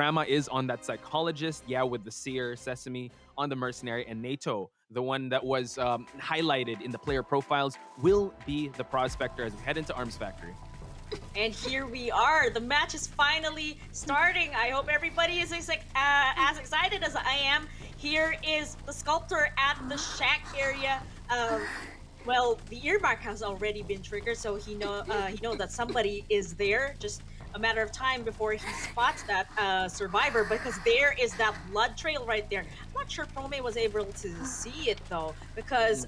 Grandma is on that psychologist, yeah, with the seer, Sesame on the mercenary, and NATO, the one that was highlighted in the player profiles, will be the prospector as we head into Arms Factory. And here we are. The match is finally starting. I hope everybody is as excited as I am. Here is the sculptor at the shack area. Well, the earmark has already been triggered, so he know that somebody is there. Just a matter of time before he spots that survivor, because there is that blood trail right there. I'm not sure Prome was able to see it though, because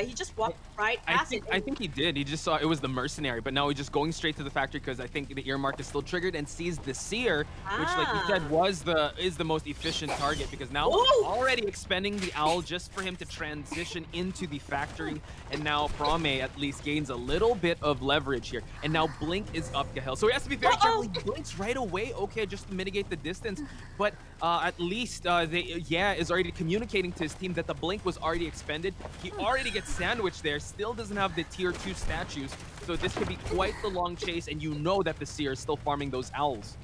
he just walked right past it. I think he did. He just saw it was the mercenary, but now he's just going straight to the factory because I think the earmark is still triggered and sees the seer, which, like you said, is the most efficient target, because now already expending the owl just for him to transition into the factory, and now Prome at least gains a little bit of leverage here, and now Blink is up the hill, so he has to be very careful. He blinks right away, okay, just to mitigate the distance, but at least is already communicating to his team that the blink was already expended. He already gets sandwiched there, still doesn't have the tier 2 statues, so this could be quite the long chase, and you know that the seer is still farming those owls.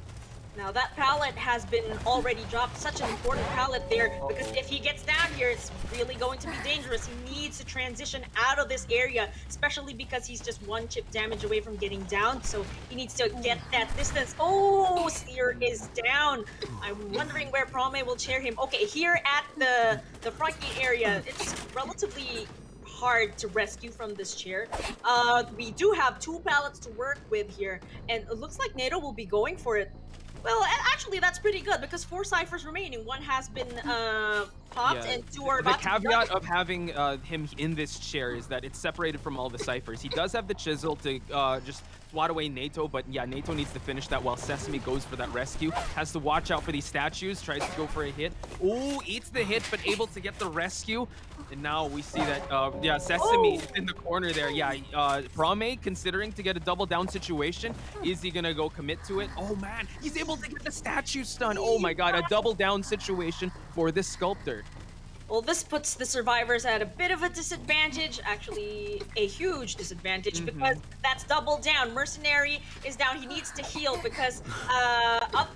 Now that pallet has been already dropped, such an important pallet there, because if he gets down here, it's really going to be dangerous. He needs to transition out of this area, especially because he's just one chip damage away from getting down, so he needs to get that distance. Oh, Seer is down. I'm wondering where Prome will chair him. Okay, here at the front gate area, it's relatively hard to rescue from this chair. We do have 2 pallets to work with here, and it looks like NATO will be going for it. Well, actually, that's pretty good because 4 ciphers remaining. 1 has been popped, and 2 are about to be done. The caveat of having him in this chair is that it's separated from all the ciphers. He does have the chisel to just swat away NATO, but yeah, NATO needs to finish that while Sesame goes for that rescue. Has to watch out for these statues, tries to go for a hit. Ooh, eats the hit, but able to get the rescue. And now we see that, Sesame is in the corner there. Yeah, Prome considering to get a double down situation. Is he gonna go commit to it? Oh man, he's able to get the statue stun. Oh my god, a double down situation for this sculptor. Well, this puts the survivors at a bit of a disadvantage, actually a huge disadvantage, because that's double down. Mercenary is down, he needs to heal because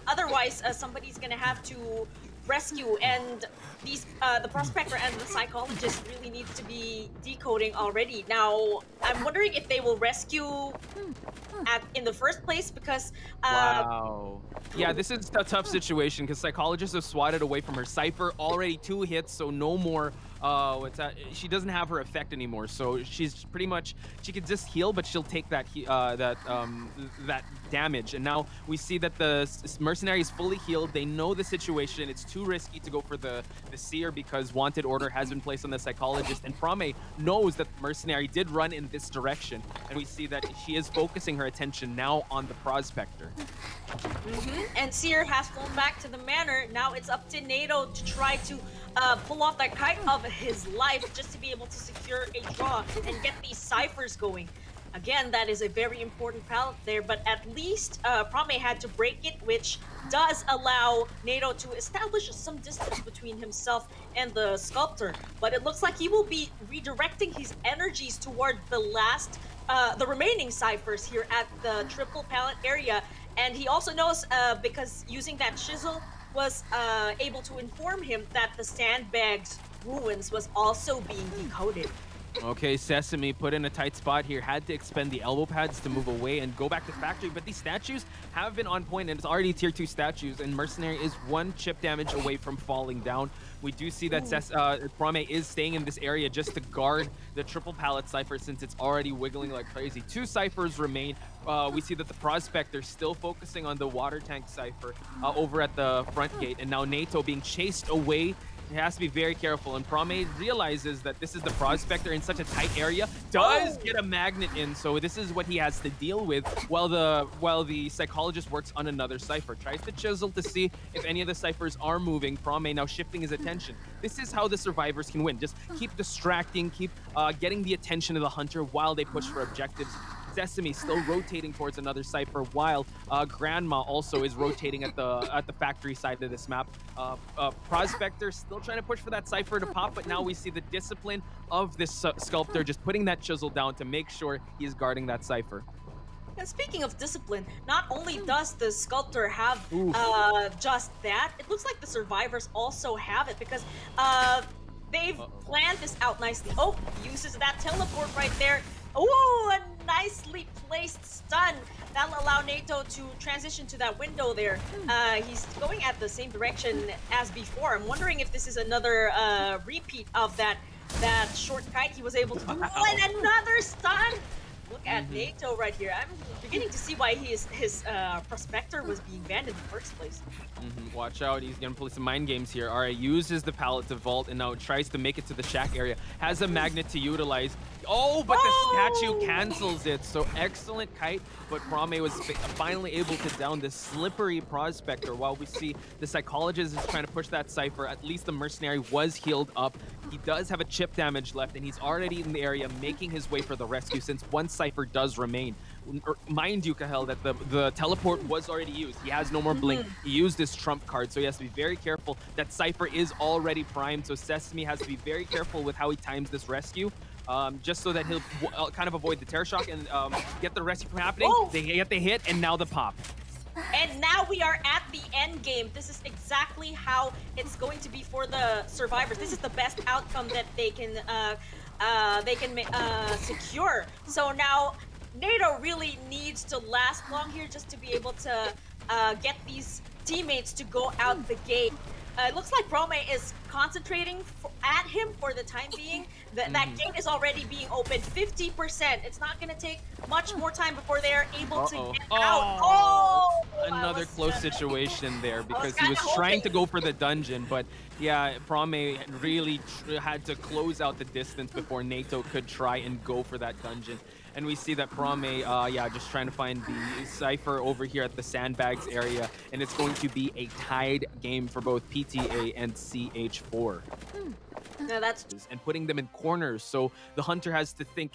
otherwise somebody's gonna have to rescue, and these the prospector and the psychologist really need to be decoding already. Now, I'm wondering if they will rescue in the first place, because wow. Yeah, this is a tough situation because psychologist has swatted away from her cipher, already 2 hits, so no more she doesn't have her effect anymore, so she's pretty much, she could just heal, but she'll take that that damage. And now we see that the mercenary is fully healed. They know the situation. It's too risky to go for the seer because wanted order has been placed on the psychologist, and Prome knows that the mercenary did run in this direction, and we see that she is focusing her attention now on the prospector. And Seer has flown back to the manor. Now it's up to NATO to try to pull off that kite of his life just to be able to secure a draw and get these ciphers going. Again, that is a very important pallet there, but at least Prome had to break it, which does allow NATO to establish some distance between himself and the sculptor. But it looks like he will be redirecting his energies toward the remaining ciphers here at the triple pallet area. And he also knows, because using that chisel was able to inform him that the sandbag's ruins was also being decoded. Okay, Sesame put in a tight spot here, had to expend the elbow pads to move away and go back to factory, but these statues have been on point, and it's already tier 2 statues, and Mercenary is 1 chip damage away from falling down. We do see that Prome is staying in this area just to guard the triple pallet cipher since it's already wiggling like crazy. 2 ciphers remain. We see that the prospector still focusing on the water tank cipher over at the front gate, and now NATO being chased away. He has to be very careful, and Prome realizes that this is the prospector in such a tight area, does get a magnet in, so this is what he has to deal with while the psychologist works on another cipher. Tries to chisel to see if any of the ciphers are moving. Prome now shifting his attention. This is how the survivors can win. Just keep distracting, keep getting the attention of the hunter while they push for objectives. Sesame still rotating towards another cipher, while Grandma also is rotating at the factory side of this map. Prospector still trying to push for that cipher to pop, but now we see the discipline of this sculptor just putting that chisel down to make sure he's guarding that cipher. And speaking of discipline, not only does the sculptor have just that, it looks like the survivors also have it because they've planned this out nicely. Oh, uses that teleport right there. Oh, a nicely placed stun. That'll allow NATO to transition to that window there. He's going at the same direction as before. I'm wondering if this is another repeat of that short kite he was able to do. Oh, and another stun! Look at NATO right here. I'm beginning to see why his prospector was being banned in the first place. Watch out, he's gonna play some mind games here. Alright, uses the pallet to vault and now tries to make it to the shack area. Has a magnet to utilize. Oh, but the statue cancels it. So excellent kite, but Prame was finally able to down this slippery prospector while we see the psychologist is trying to push that Cypher. At least the mercenary was healed up. He does have a chip damage left and he's already in the area making his way for the rescue since one Cypher does remain. Mind you, Kahel, that the teleport was already used. He has no more blink. He used his trump card, so he has to be very careful. That Cypher is already primed, so Sesame has to be very careful with how he times this rescue. Just so that he'll kind of avoid the terror shock and get the rescue from happening. They get the hit, and now the pop. And now we are at the end game. This is exactly how it's going to be for the survivors. This is the best outcome that they can secure. So now NATO really needs to last long here just to be able to get these teammates to go out the gate. It looks like Prome is concentrating at him for the time being. That gate is already being opened 50%. It's not going to take much more time before they're able to get out. Oh! Another close situation there because he was trying to go for the dungeon, but yeah, Prome really had to close out the distance before NATO could try and go for that dungeon. And we see that Prame, just trying to find the Cypher over here at the sandbags area. And it's going to be a tied game for both PTA and CH4. No, that's... And putting them in corners. So the hunter has to think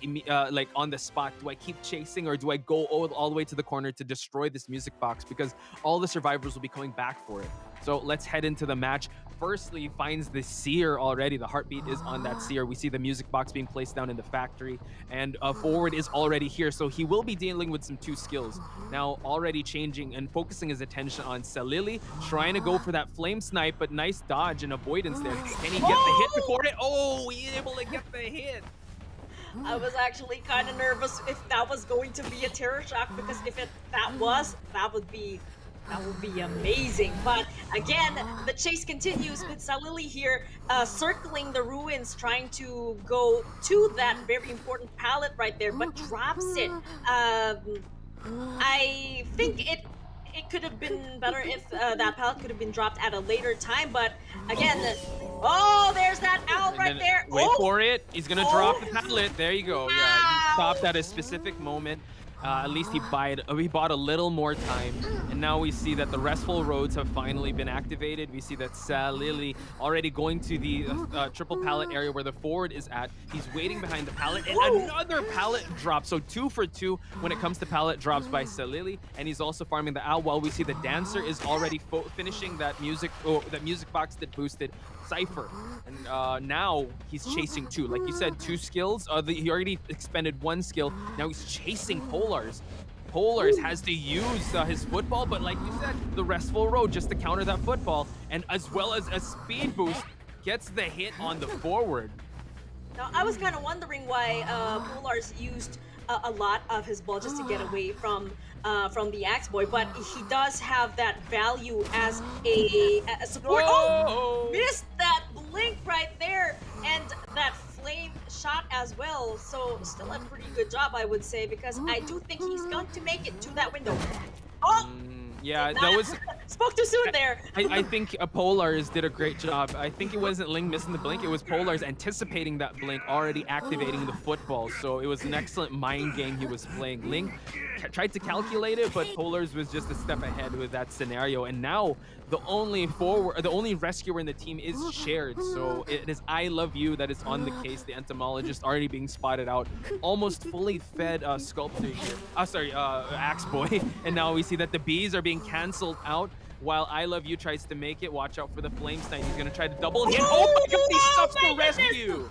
like on the spot, do I keep chasing or do I go all the way to the corner to destroy this music box? Because all the survivors will be coming back for it. So let's head into the match. Firstly, finds the seer already. The heartbeat is on that seer. We see the music box being placed down in the factory, and forward is already here. So he will be dealing with some 2 skills. Now already changing and focusing his attention on Salili, trying to go for that flame snipe, but nice dodge and avoidance there. Can he get the hit before it? Oh, he's able to get the hit. I was actually kind of nervous if that was going to be a terror shock, because if that would be amazing. But again, the chase continues with Salili here circling the ruins, trying to go to that very important pallet right there, but drops it. I think it could have been better if that pallet could have been dropped at a later time, but again, there's that owl right there. Wait for it. He's gonna drop the pallet. There you go. Yeah, he stopped at a specific moment. At least he bought a little more time, and now we see that the restful roads have finally been activated. We see that Salili already going to the triple pallet area where the forward is at. He's waiting behind the pallet, and another pallet drop. So 2 for 2 when it comes to pallet drops by Salili, and he's also farming the owl while we see the dancer is already finishing that music box that boosted Cypher. And now he's chasing 2. Like you said, 2 skills. He already expended 1 skill. Now he's chasing Polars. Polars has to use his football, but like you said, the restful road just to counter that football, and as well as a speed boost, gets the hit on the forward. Now, I was kind of wondering why Polars used a lot of his ball just to get away from the Axe Boy, but he does have that value as a support. Oh, missed that blink right there, and that flame shot as well. So still a pretty good job, I would say, because I do think he's going to make it to that window. Yeah, that was... Spoke too soon there. I think Polars did a great job. I think it wasn't Ling missing the blink. It was Polars anticipating that blink, already activating the football. So it was an excellent mind game he was playing. Ling tried to calculate it, but Polars was just a step ahead with that scenario. And now the only rescuer in the team is shared. So it is I Love You that is on the case. The entomologist already being spotted out. Almost fully fed sculptor here. Axe Boy. And now we see that the bees are being canceled out while I Love You tries to make it. Watch out for the flame snipe. He's going to try to double hit. Oh my god, he stops the rescue!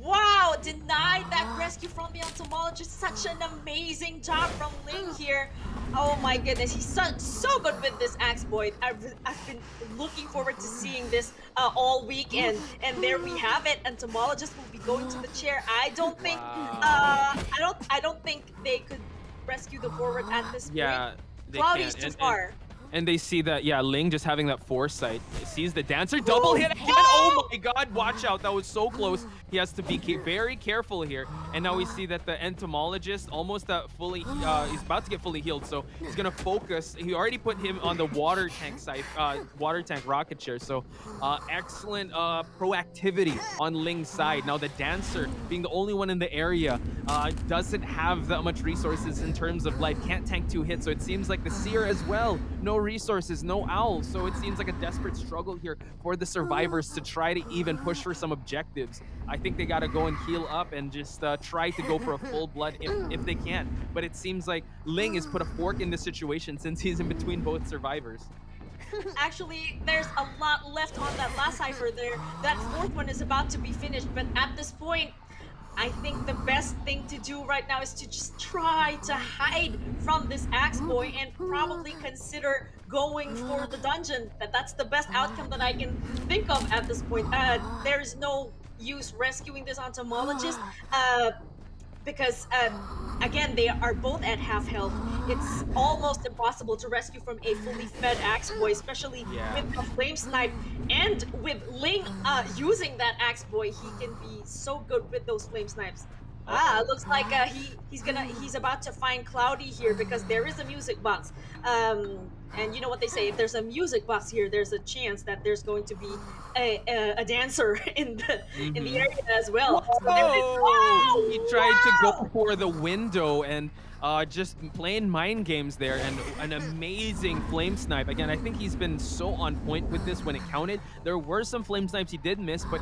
Wow, denied that rescue from the entomologist. Such an amazing job from Ling here. Oh my goodness, he's so good with this axe boy. I've been looking forward to seeing this all week, and there we have it. Entomologist will be going to the chair. I don't think I don't think they could rescue the forward at this point. Cloudy's too far. And they see that, yeah, Ling just having that foresight. He sees the dancer, double hit again. Oh my god, watch out. That was so close. He has to be very careful here. And now we see that the entomologist almost fully, he's about to get fully healed. So he's going to focus. He already put him on the water tank side, water tank rocket chair. So excellent proactivity on Ling's side. Now the dancer, being the only one in the area, doesn't have that much resources in terms of life. Can't tank 2 hits. So it seems like the seer as well. No resources, no owls, so it seems like a desperate struggle here for the survivors to try to even push for some objectives. I think they got to go and heal up and just try to go for a full blood if they can. But it seems like Ling has put a fork in this situation since he's in between both survivors. Actually, there's a lot left on that last cipher there. That 4th one is about to be finished, but at this point, I think the best thing to do right now is to just try to hide from this axe boy and probably consider going for the dungeon. That's the best outcome that I can think of at this point. There's no use rescuing this entomologist because again, they are both at half health. It's almost impossible to rescue from a fully fed axe boy, especially with a flame snipe. And with Ling using that axe boy, he can be so good with those flame snipes. Looks like he's about to find Cloudy here because there is a music box. And you know what they say, if there's a music box here, there's a chance that there's going to be a dancer in the area as well. Whoa! He tried to go for the window and just playing mind games there, and an amazing flame snipe. Again, I think he's been so on point with this when it counted. There were some flame snipes he did miss, but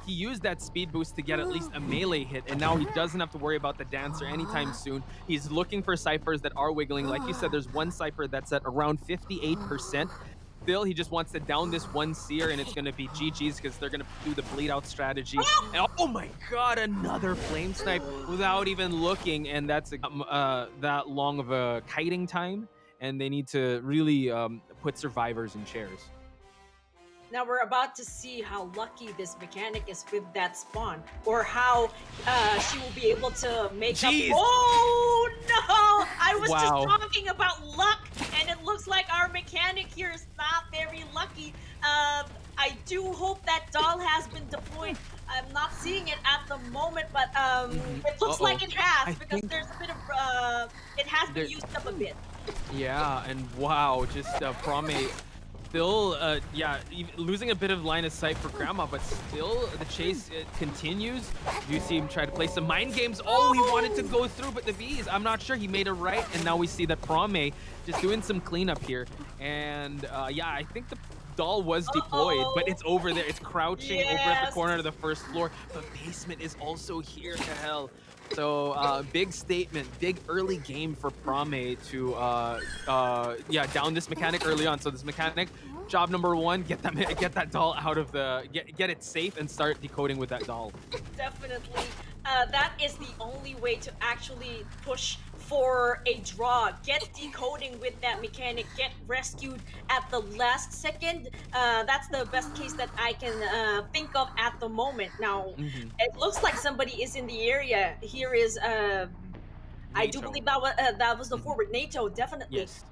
he used that speed boost to get at least a melee hit, and now he doesn't have to worry about the dancer anytime soon. He's looking for ciphers that are wiggling. Like you said, there's one cipher that's at around 58%. Still, he just wants to down this one seer, and it's going to be GG's because they're going to do the bleed out strategy. And, oh my god, another flame snipe without even looking, and that's that long of a kiting time, and they need to really put survivors in chairs. Now we're about to see how lucky this mechanic is with that spawn, or how she will be able to make up. Oh no! I was just talking about luck, and it looks like our mechanic here is not very lucky. I do hope that doll has been deployed. I'm not seeing it at the moment, but it looks like it has, because there's a bit of it has been used up a bit. Yeah, and wow, just Prame still, losing a bit of line of sight for Grandma, but still the chase continues. You see him try to play some mind games. Oh, he wanted to go through, but the V's, I'm not sure. He made it right, and now we see that Prame just doing some cleanup here. And I think the doll was deployed, but it's over there. It's crouching over at the corner of the first floor. The basement is also here to hell. So big statement, big early game for Prame to down this mechanic early on. So this mechanic, job number 1, get that doll out of the get it safe and start decoding with that doll. Definitely, that is the only way to actually push for a draw. Get decoding with that mechanic, get rescued at the last second. That's the best case that I can think of at the moment. Now, it looks like somebody is in the area. Here is, I do believe that was the forward, NATO, definitely. Yes.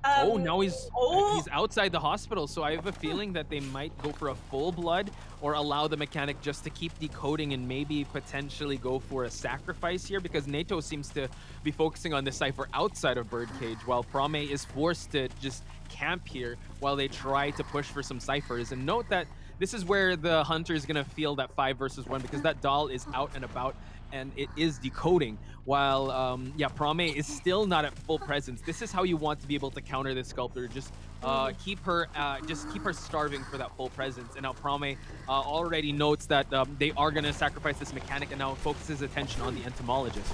Now he's outside the hospital, so I have a feeling that they might go for a full blood or allow the mechanic just to keep decoding and maybe potentially go for a sacrifice here, because NATO seems to be focusing on the cipher outside of Birdcage, while Prame is forced to just camp here while they try to push for some ciphers. And note that this is where the hunter is going to feel that 5 versus 1, because that doll is out and about and it is decoding, while Prame is still not at full presence. This is how you want to be able to counter this sculptor. Just keep her starving for that full presence. And now Prame already notes that they are going to sacrifice this mechanic, and now focuses attention on the entomologist.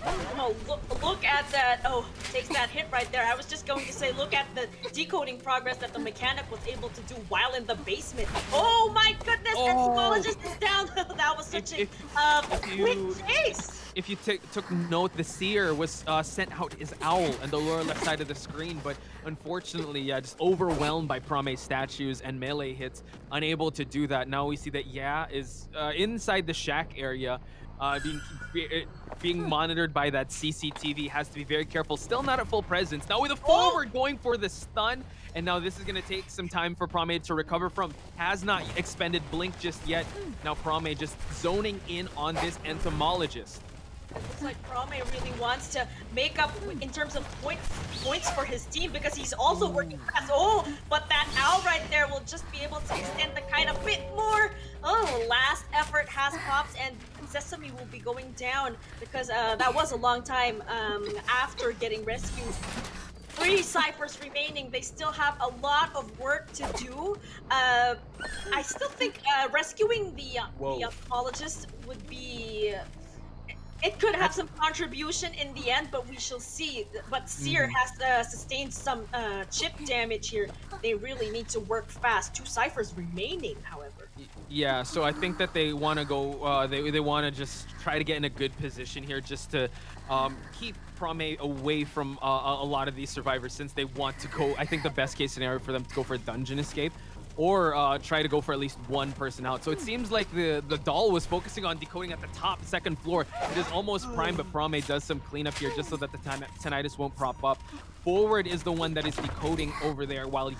Oh, look at that. Oh, takes that hit right there. I was just going to say, look at the decoding progress that the mechanic was able to do while in the basement. Oh my goodness, entomologist is down. That was such a quick chase. If you took note, the seer was sent out his owl on the lower left side of the screen, but unfortunately, yeah, just overwhelmed by Prame statues and melee hits, unable to do that. Now we see that is inside the shack area, being monitored by that CCTV. Has to be very careful. Still not at full presence. Now with a forward going for the stun, and now this is going to take some time for Prame to recover from. Has not expended blink just yet. Now Prame just zoning in on this entomologist. It looks like Prame really wants to make up in terms of points for his team because he's also working fast. Oh, but that owl right there will just be able to extend the kite a bit more. Oh, last effort has popped, and Sesame will be going down because that was a long time after getting rescued. 3 ciphers remaining. They still have a lot of work to do. I still think rescuing the entomologist would be... It could have some contribution in the end, but we shall see. But Seer has sustained some chip damage here. They really need to work fast. 2 ciphers remaining, however. Yeah, so I think that they want to go. They want to just try to get in a good position here, just to keep Prame away from a lot of these survivors, since they want to go. I think the best case scenario for them to go for a dungeon escape, or try to go for at least one person out. So it seems like the doll was focusing on decoding at the top second floor. It is almost prime, but Prame does some cleanup here just so that the tinnitus won't prop up. Forward is the one that is decoding over there, while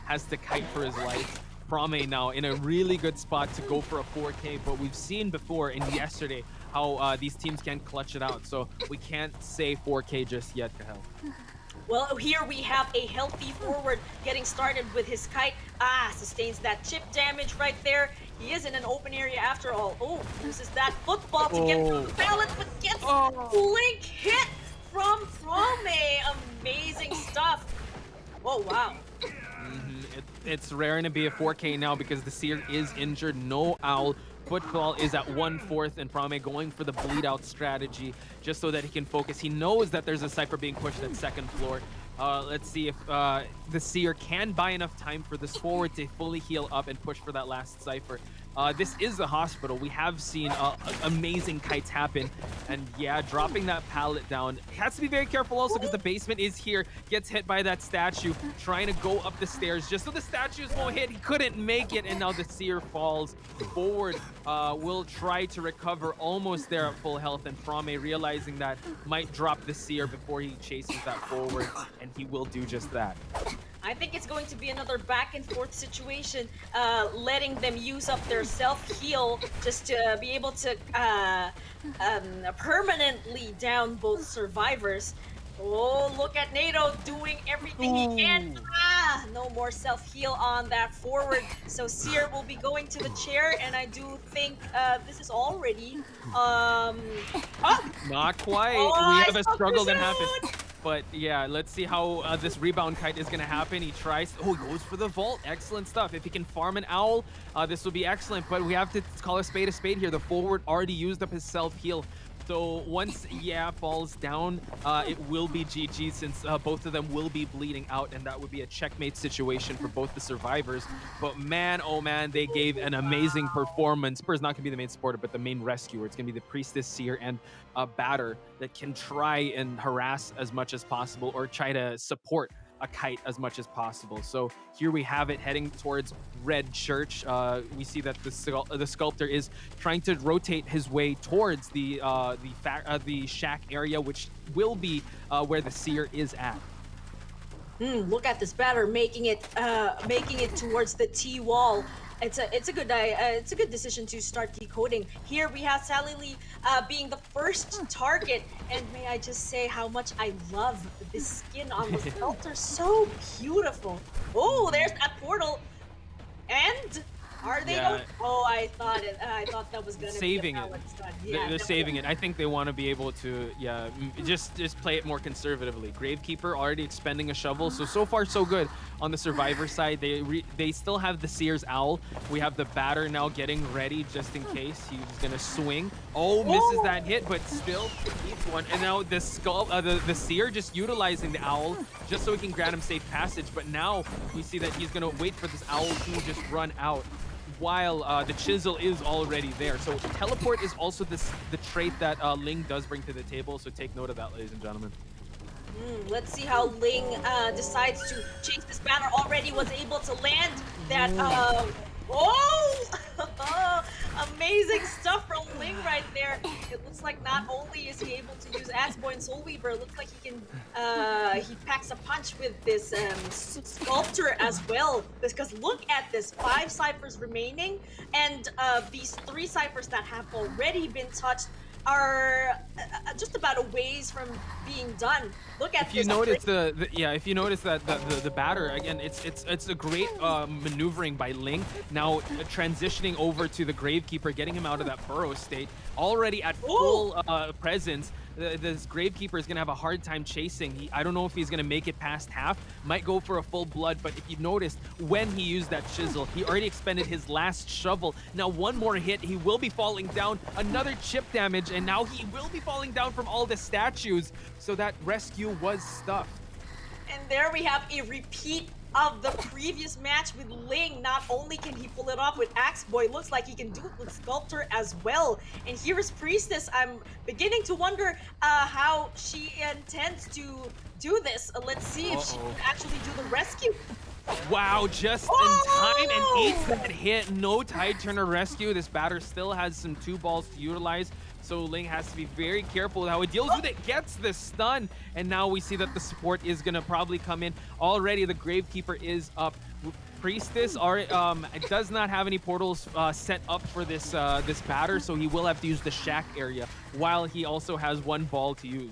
has to kite for his life. Prame now in a really good spot to go for a 4K, but we've seen before in yesterday how these teams can clutch it out. So we can't say 4K just yet, Kahel. Well, here we have a healthy forward getting started with his kite. Sustains that chip damage right there. He is in an open area after all. Oh, uses that football to get through the balance, but gets blink hit from Prame. Amazing stuff. Oh, wow. It's raring to be a 4K now because the Seer is injured. No owl. Football is at 1/4, and Prame going for the bleed out strategy just so that he can focus. He knows that there's a Cypher being pushed at second floor. Let's see if the Seer can buy enough time for this forward to fully heal up and push for that last Cypher. This is the hospital. We have seen amazing kites happen, and dropping that pallet down. Has to be very careful also because the basement is here. Gets hit by that statue, trying to go up the stairs just so the statues won't hit. He couldn't make it, and now the Seer falls forward. Will try to recover, almost there at full health, and Prame realizing that might drop the Seer before he chases that forward, and he will do just that. I think it's going to be another back and forth situation, letting them use up their self-heal just to be able to permanently down both survivors. Oh, look at NATO doing everything he can. No more self-heal on that forward. So Seer will be going to the chair, and I do think this is already... Not quite. We have a struggle that happened. But yeah, let's see how this rebound kite is going to happen. He tries. Oh, he goes for the vault. Excellent stuff. If he can farm an owl, this will be excellent. But we have to call a spade here. The forward already used up his self-heal. So once falls down, it will be GG, since both of them will be bleeding out, and that would be a checkmate situation for both the survivors. But man, oh man, they gave an amazing performance. Spur's not going to be the main supporter, but the main rescuer. It's going to be the Priestess, Seer, and a Batter that can try and harass as much as possible, or try to support a kite as much as possible. So here we have it heading towards Red Church. We see that the sculptor is trying to rotate his way towards the shack area, which will be where the Seer is at. Look at this Batter making it towards the T wall. It's a good decision to start decoding. Here we have Sally Lee being the first target, and may I just say how much I love this skin on the sculptor. So beautiful. Oh, there's that portal. And are they? Oh, I thought that was gonna Saving be a it. balanced gun. They're saving it. I think they want to be able to, just play it more conservatively. Gravekeeper already expending a shovel, so far so good on the survivor side. They still have the Seer's Owl. We have the batter now getting ready just in case he's gonna swing. Oh, misses that hit, but still keeps one. And now the skull, the Seer just utilizing the owl just so he can grant him safe passage. But now we see that he's gonna wait for this owl to just run out, while the chisel is already there. So teleport is also the trait that Ling does bring to the table. So take note of that, ladies and gentlemen. Let's see how Ling decides to chase this banner. Already was able to land that. Amazing stuff from Ling right there. It looks like not only is he able to use Axe Boy and Soul Weaver, it looks like he can he packs a punch with this sculptor as well. Because look at this, 5 ciphers remaining, and these 3 ciphers that have already been touched are just about a ways from being done. Look at if you notice if you notice that the batter again, it's a great maneuvering by Ling. Now transitioning over to the Gravekeeper, getting him out of that burrow state. Already at full presence. This Gravekeeper is gonna have a hard time chasing. I don't know if he's gonna make it past half. Might go for a full blood, but if you noticed, when he used that chisel, he already expended his last shovel. Now one more hit, he will be falling down. Another chip damage, and now he will be falling down from all the statues. So that rescue was stuffed. And there we have a repeat of the previous match with Ling. Not only can he pull it off with Axe Boy, looks like he can do it with Sculptor as well. And here is Priestess. I'm beginning to wonder how she intends to do this. Let's see if she can actually do the rescue. Wow, just in time and eats that hit. No Tide Turner rescue. This batter still has some 2 balls to utilize. So Ling has to be very careful with how he deals with it. Gets the stun. And now we see that the support is going to probably come in. Already the Gravekeeper is up. Priestess does not have any portals set up for this this batter. So he will have to use the shack area, while he also has 1 ball to use.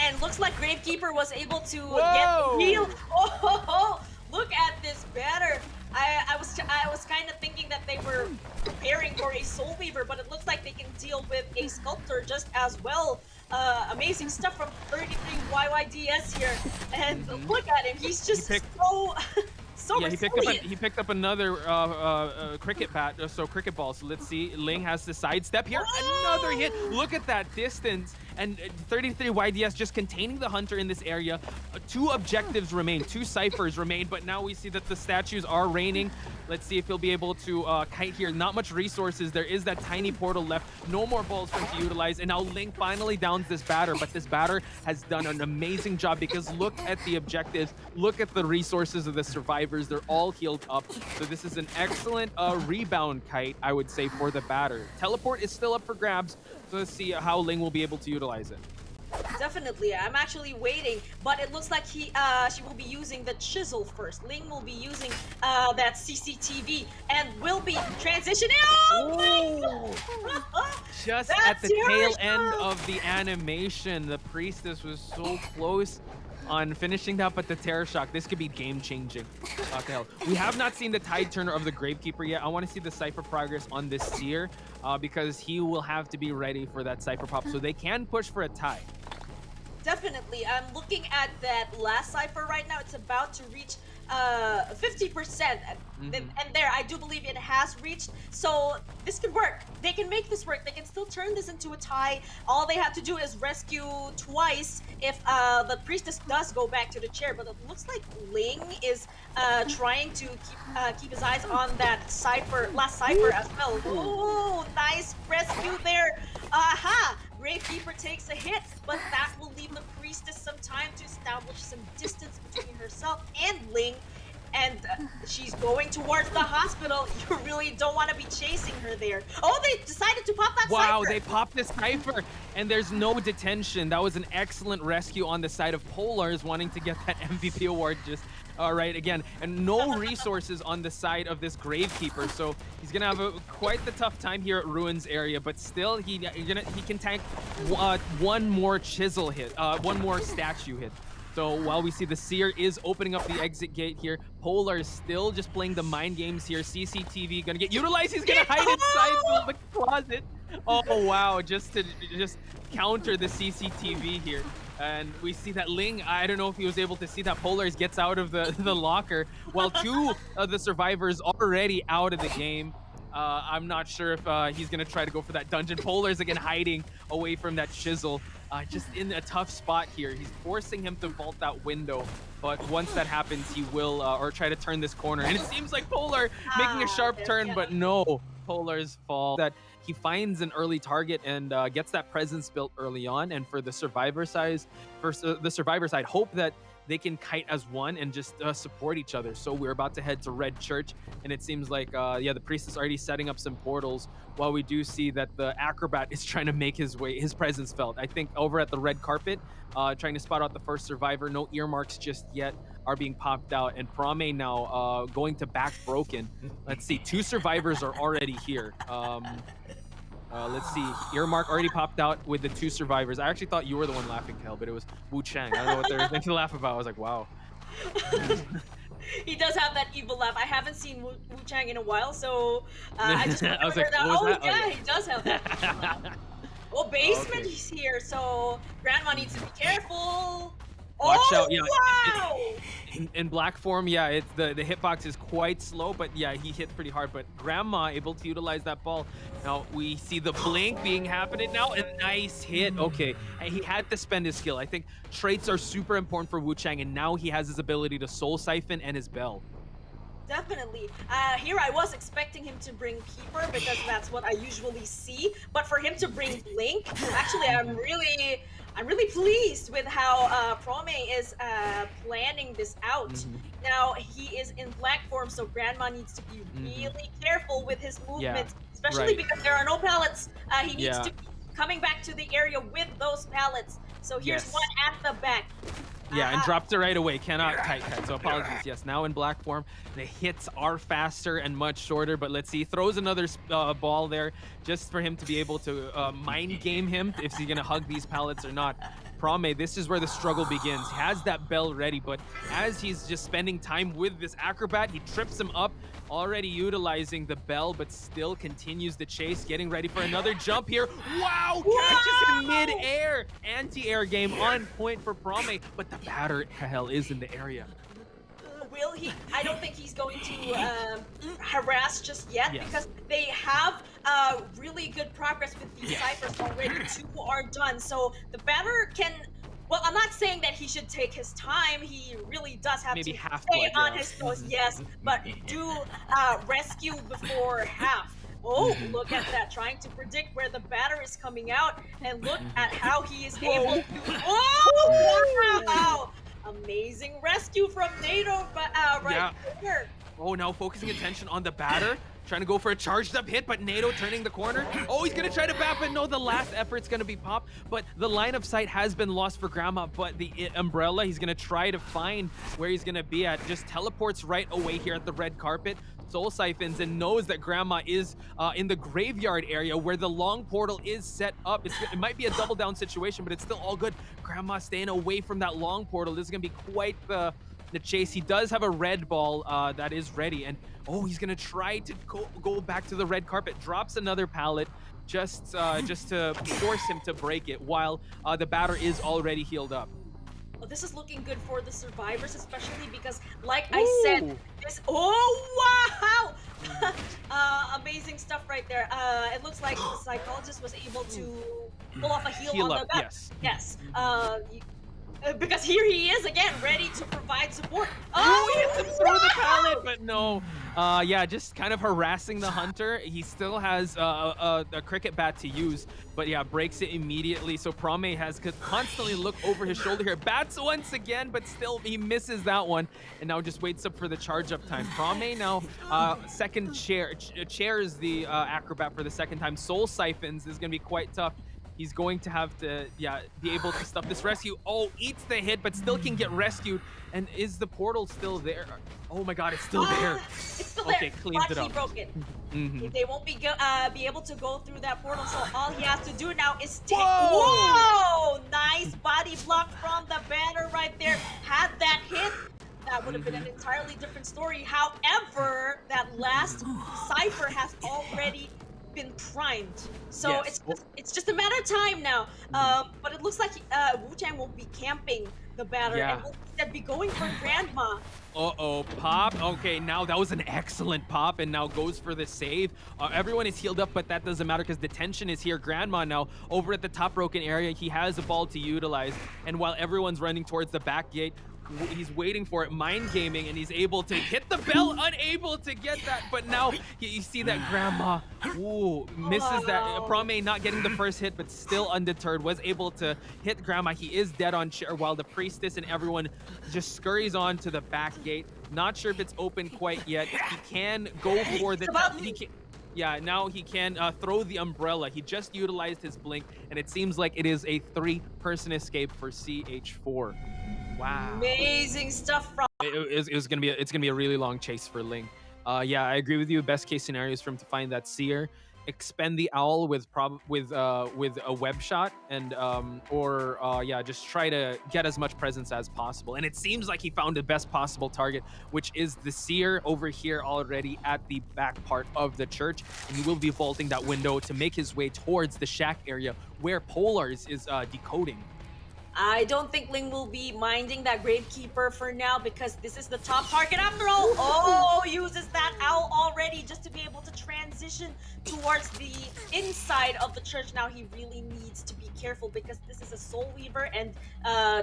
And looks like Gravekeeper was able to get the heal. Oh, look at this batter. I was kind of thinking that they were preparing for a Soul Weaver, but it looks like they can deal with a Sculptor just as well. Amazing stuff from 33 YYDS here. And look at him, he's just so resilient. He picked up another cricket bat, cricket ball. So let's see, Ling has to sidestep here. Another hit. Look at that distance. And 33 YDS just containing the Hunter in this area. 2 objectives remain, 2 ciphers remain, but now we see that the statues are raining. Let's see if he'll be able to kite here. Not much resources. There is that tiny portal left. No more balls for him to utilize. And now Ling finally downs this batter, but this batter has done an amazing job because look at the objectives. Look at the resources of the survivors. They're all healed up. So this is an excellent rebound kite, I would say, for the batter. Teleport is still up for grabs. So let's see how Ling will be able to utilize it. Definitely, I'm actually waiting, but it looks like she will be using the chisel first. Ling will be using that CCTV and will be transitioning. Oh my God! Just at the tail end of the animation, the Priestess was so close on finishing that, but the Terror Shock, this could be game-changing. What the hell? We have not seen the Tide Turner of the Gravekeeper yet. I want to see the Cypher progress on this Seer, because he will have to be ready for that Cypher pop, so they can push for a tie. Definitely. I'm looking at that last cipher right now. It's about to reach 50%. And there, I do believe it has reached. So this could work. They can make this work. They can still turn this into a tie. All they have to do is rescue twice if the Priestess does go back to the chair. But it looks like Ling is trying to keep his eyes on that last cipher as well. Oh, nice rescue there. Aha! Gravekeeper takes a hit, but that will leave the Priestess some time to establish some distance between herself and Ling. And she's going towards the hospital. You really don't want to be chasing her there. Oh, they decided to pop that Wow, cipher. they popped this cipher, and there's no detention. That was an excellent rescue on the side of Polars, wanting to get that MVP award just right again. And no resources on the side of this Gravekeeper, so he's gonna have quite the tough time here at Ruins area. But still, he can tank 1 more chisel hit, 1 more statue hit. So while we see the Seer is opening up the exit gate here, Polar is still just playing the mind games here. CCTV gonna get utilized. He's gonna hide inside the closet. Oh wow, just to counter the CCTV here. And we see that Ling, I don't know if he was able to see that Polars gets out of the locker while two of the survivors already out of the game. I'm not sure if he's gonna try to go for that dungeon. Polar's again hiding away from that chisel. Just in a tough spot here. He's forcing him to vault that window. But once that happens, he will, or try to turn this corner. And it seems like Polar making a sharp turn, but no, Polar's fall. That he finds an early target and gets that presence built early on. And for the survivor side, hope that they can kite as one and just support each other. So we're about to head to Red Church, and it seems like, yeah, the priest is already setting up some portals, while we do see that the acrobat is trying to make his presence felt. I think over at the red carpet, trying to spot out the first survivor. No earmarks just yet are being popped out, and Prame now going to back broken. Let's see, 2 survivors are already here. Let's see, earmark already popped out with the 2 survivors. I actually thought you were the one laughing, Kel, but it was Wu Chang. I don't know what they're going to laugh about. I was like, wow. He does have that evil laugh. I haven't seen Wu Chang in a while, so I just I was like, that. What was that? Yeah, he does have that. Well, basement is here, so Grandma needs to be careful. Watch out, yeah. Wow! In black form, yeah, it's the hitbox is quite slow, but yeah, he hit pretty hard. But Grandma able to utilize that ball. Now we see the blink being happening now. A nice hit. Okay, and he had to spend his skill. I think traits are super important for Wu Chang, and now he has his ability to soul siphon and his bell. Definitely. Here I was expecting him to bring Keeper because that's what I usually see. But for him to bring Blink, actually I'm really pleased with how Prome is planning this out. Now he is in black form, so Grandma needs to be really careful with his movements, especially because there are no pallets. He needs to be coming back to the area with those pallets. So here's one at the back. Yeah, and dropped it right away. Cannot kite cut. So apologies. Yes, now in black form. The hits are faster and much shorter, but let's see. Throws another ball there just for him to be able to mind game him if he's going to hug these pallets or not. Prame, this is where the struggle begins. He has that bell ready, but as he's just spending time with this acrobat, he trips him up, already utilizing the bell, but still continues the chase, getting ready for another jump here. Wow! Catches in mid-air. Anti-air game on point for Prame, but the batter, hell, is in the area. Will he? I don't think he's going to harass just yet because they have really good progress with these ciphers already. 2 are done, so the batter can. Well, I'm not saying that he should take his time. He really does have to stay on his toes, but do rescue before half. Oh, look at that, trying to predict where the batter is coming out, and look at how he is able to. Oh, wow! Amazing rescue from NATO right here. Oh, now focusing attention on the batter. Trying to go for a charged up hit, but NATO turning the corner. Oh, he's gonna try to bat, but no, the last effort's gonna be popped. But the line of sight has been lost for Grandma, but the umbrella, he's gonna try to find where he's gonna be at. Just teleports right away here at the red carpet. Soul siphons and knows that Grandma is in the graveyard area where the long portal is set up. It might be a double down situation, but it's still all good. Grandma staying away from that long portal. This is gonna be quite the chase. He does have a red ball that is ready, and oh, he's gonna try to go back to the red carpet. Drops another pallet just to force him to break it, while the batter is already healed up. Well, this is looking good for the survivors, especially because, like I said, this. Oh wow! Amazing stuff right there. It looks like the psychologist was able to pull off a heal on the back. Yes. Because here he is again, ready to provide support. Oh, he hits him through the pallet, but no. Yeah, just kind of harassing the hunter. He still has a cricket bat to use, but yeah, breaks it immediately. So Prame has to constantly look over his shoulder here. Bats once again, but still he misses that one, and now just waits up for the charge up time. Prame now second chairs the acrobat for the second time. Soul siphons is gonna be quite tough. He's going to have to, be able to stop this rescue. Oh, eats the hit, but still can get rescued. And is the portal still there? Oh my god, it's still there. It's still Okay, there, cleaned but it he up. broke it. Mhm. They won't be able to go through that portal, so all he has to do now is take. Whoa! Whoa! Nice body block from the banner right there. Had that hit, that would have been an entirely different story. However, that last Cypher has already been primed, so Yes. it's just a matter of time now. But it looks like Wu-Chang will be camping the banner and will instead be going for Grandma. Uh-oh, pop. Okay, now that was an excellent pop, and now goes for the save. Everyone is healed up, but that doesn't matter because the tension is here. Grandma now over at the top broken area. He has a ball to utilize, and while everyone's running towards the back gate, he's waiting for it, mind gaming, and he's able to hit the bell, unable to get that. But now you see that Grandma, misses that. Prame not getting the first hit, but still undeterred, was able to hit Grandma. He is dead on chair, while the priestess and everyone just scurries on to the back gate. Not sure if it's open quite yet. He can go for the. Now he can throw the umbrella. He just utilized his blink, and it seems like it is a 3-person escape for CH4. Wow. Amazing stuff from. It's gonna be a really long chase for Ling. I agree with you. Best case scenario is for him to find that seer, expend the owl with a web shot, and just try to get as much presence as possible. And it seems like he found the best possible target, which is the seer over here already at the back part of the church, and he will be vaulting that window to make his way towards the shack area where Polars is decoding. I don't think Ling will be minding that Gravekeeper for now because this is the top target after all. Oh, uses that owl already just to be able to transition towards the inside of the church. Now he really needs to be careful because this is a Soul Weaver and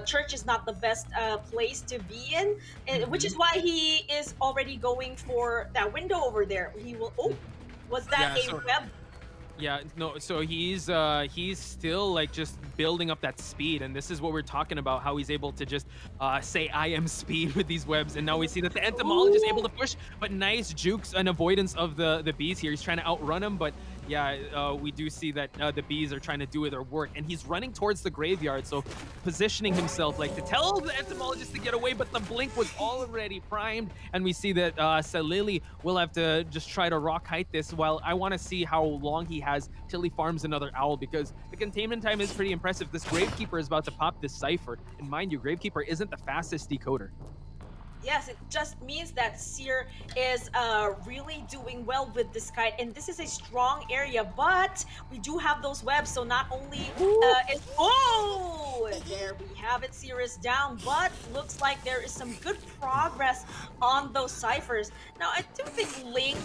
church is not the best place to be in, which is why he is already going for that window over there. He will. Oh, was that a web? Yeah, no, so he's still like just building up that speed, and this is what we're talking about, how he's able to just say I am speed with these webs. And now we see that the entomologist is able to push, but nice jukes and avoidance of the bees here. He's trying to outrun him, but we do see that the bees are trying to do their work, and he's running towards the graveyard, so positioning himself like to tell the entomologist to get away, but the blink was already primed, and we see that Salili will have to just try to rock height this. While I want to see how long he has till he farms another owl, because the containment time is pretty impressive. This Gravekeeper is about to pop this Cypher, and mind you, Gravekeeper isn't the fastest decoder. Yes, it just means that Seer is really doing well with this kite, and this is a strong area, but we do have those webs, so not only there we have it, Seer is down, but looks like there is some good progress on those ciphers. Now, I do think Ling,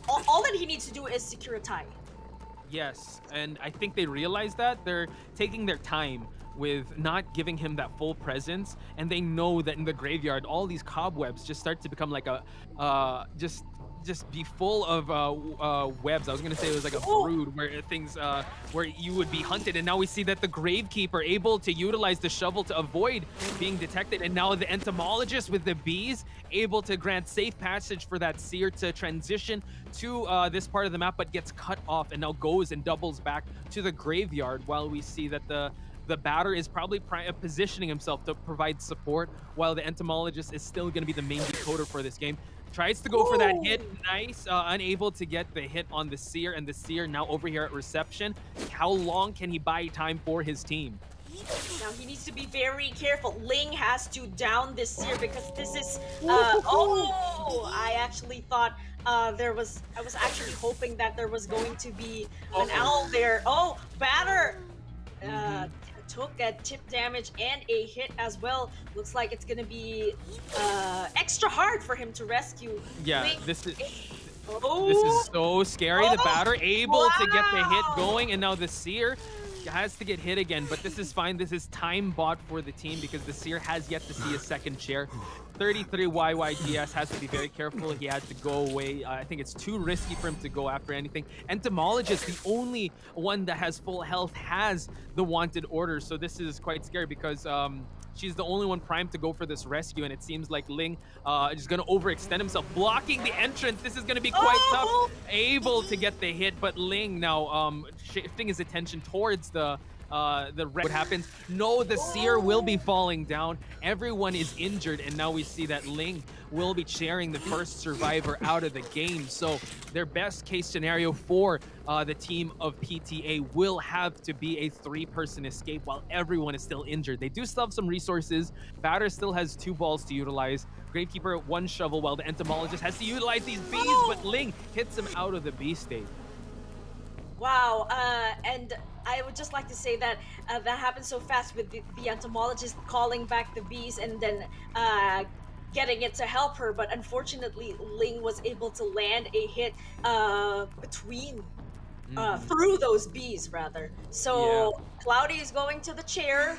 all that he needs to do is secure a tie. Yes, and I think they realize that. They're taking their time with not giving him that full presence, and they know that in the graveyard all these cobwebs just start to become like a just be full of webs. I was gonna say it was like a brood where things where you would be hunted, and now we see that the Gravekeeper able to utilize the shovel to avoid being detected, and now the entomologist with the bees able to grant safe passage for that seer to transition to this part of the map, but gets cut off and now goes and doubles back to the graveyard, while we see that the batter is probably positioning himself to provide support, while the entomologist is still going to be the main decoder for this game. Tries to go for that hit. Nice. Unable to get the hit on the seer, and the seer now over here at reception. How long can he buy time for his team? Now he needs to be very careful. Ling has to down this seer because this is I actually thought I was actually hoping that there was going to be an owl there. Oh, batter took a tip damage and a hit as well. Looks like it's gonna be extra hard for him to rescue. Yeah, this is so scary. The batter able to get the hit going, and now the seer has to get hit again, but this is fine. This is time bought for the team because the seer has yet to see a second chair. 33YYDS has to be very careful. He had to go away. I think it's too risky for him to go after anything. Entomologist, the only one that has full health, has the wanted order. So this is quite scary because she's the only one primed to go for this rescue, and it seems like Ling is going to overextend himself, blocking the entrance. This is going to be quite tough. Able to get the hit, but Ling now shifting his attention towards the what happens? No, the Seer will be falling down. Everyone is injured, and now we see that Ling will be sharing the first survivor out of the game. So their best case scenario for the team of PTA will have to be a 3-person escape while everyone is still injured. They do still have some resources. Batter still has 2 balls to utilize. Gravekeeper 1 shovel, while the Entomologist has to utilize these bees, but Ling hits him out of the bee state. Wow, and I would just like to say that that happened so fast with the entomologist calling back the bees and then getting it to help her, but unfortunately Ling was able to land a hit between through those bees rather. So Cloudy is going to the chair,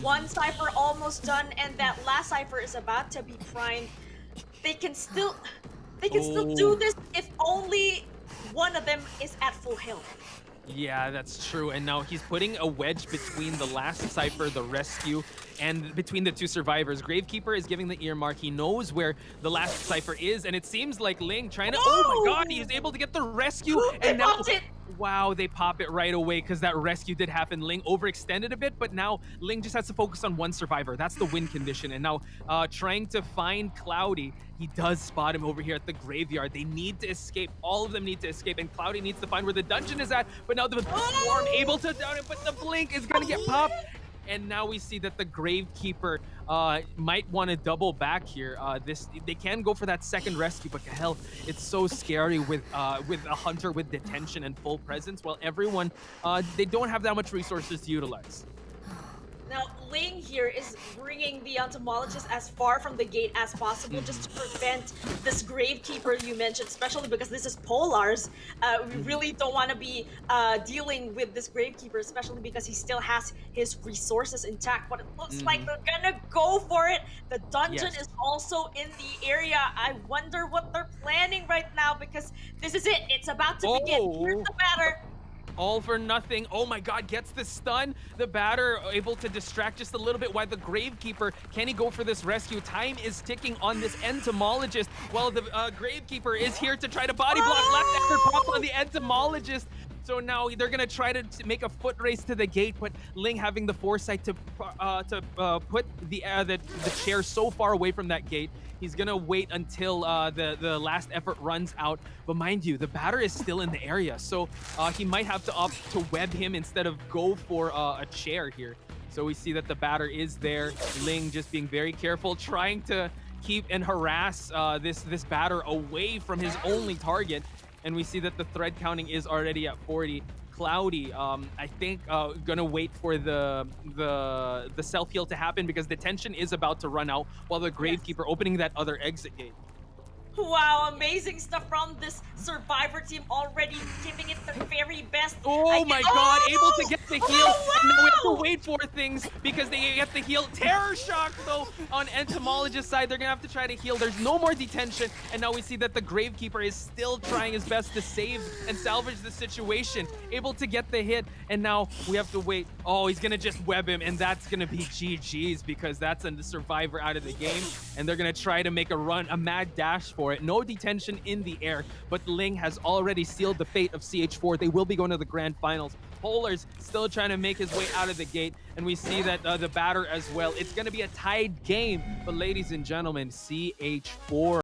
1 Cypher almost done, and that last Cypher is about to be primed. They can still do this if only one of them is at full health. Yeah, that's true. And now he's putting a wedge between the last Cypher, the rescue, and between the 2 survivors. Gravekeeper is giving the earmark. He knows where the last Cypher is, and it seems like Ling trying to... Oh my god, he is able to get the rescue! And now... Wow, they pop it right away because that rescue did happen. Ling overextended a bit, but now Ling just has to focus on 1 survivor. That's the win condition. And now trying to find Cloudy, he does spot him over here at the graveyard. They need to escape. All of them need to escape, and Cloudy needs to find where the dungeon is at. But now the Swarm able to down him, but the Blink is going to get popped. And now we see that the Gravekeeper might want to double back here. They can go for that second rescue, but hell, it's so scary with a Hunter with detention and full presence, while everyone, they don't have that much resources to utilize. Now, Ling here is bringing the entomologist as far from the gate as possible just to prevent this Gravekeeper you mentioned, especially because this is Polar's. We really don't want to be dealing with this Gravekeeper, especially because he still has his resources intact, but it looks like they're gonna go for it. The dungeon is also in the area. I wonder what they're planning right now, because this is it. It's about to begin. Here's the batter. All for nothing. Oh my god, gets the stun. The batter able to distract just a little bit while the Gravekeeper, can he go for this rescue? Time is ticking on this Entomologist while the Gravekeeper is here to try to body block. Left effort pop on the Entomologist. So now they're gonna try to make a foot race to the gate, but Ling having the foresight to put the chair so far away from that gate. He's gonna wait until the last effort runs out. But mind you, the batter is still in the area, so he might have to opt to web him instead of go for a chair here. So we see that the batter is there. Ling just being very careful, trying to keep and harass this batter away from his only target. And we see that the thread counting is already at 40. Cloudy, I think, gonna wait for the self-heal to happen because the tension is about to run out while the Gravekeeper opening that other exit gate. Wow, amazing stuff from this Survivor team, already giving it their very best. Oh my god, able to get the heal. And now we have to wait for things because they get the heal. Terror Shock, though, on Entomologist's side. They're going to have to try to heal. There's no more detention. And now we see that the Gravekeeper is still trying his best to save and salvage the situation. Able to get the hit. And now we have to wait. Oh, he's going to just web him. And that's going to be GG's because that's the Survivor out of the game. And they're going to try to make a run, a mad dash for it. No detention in the air, but Ling has already sealed the fate of CH4. They will be going to the grand finals. Polar's still trying to make his way out of the gate, and we see that the batter as well. It's going to be a tied game, but ladies and gentlemen, CH4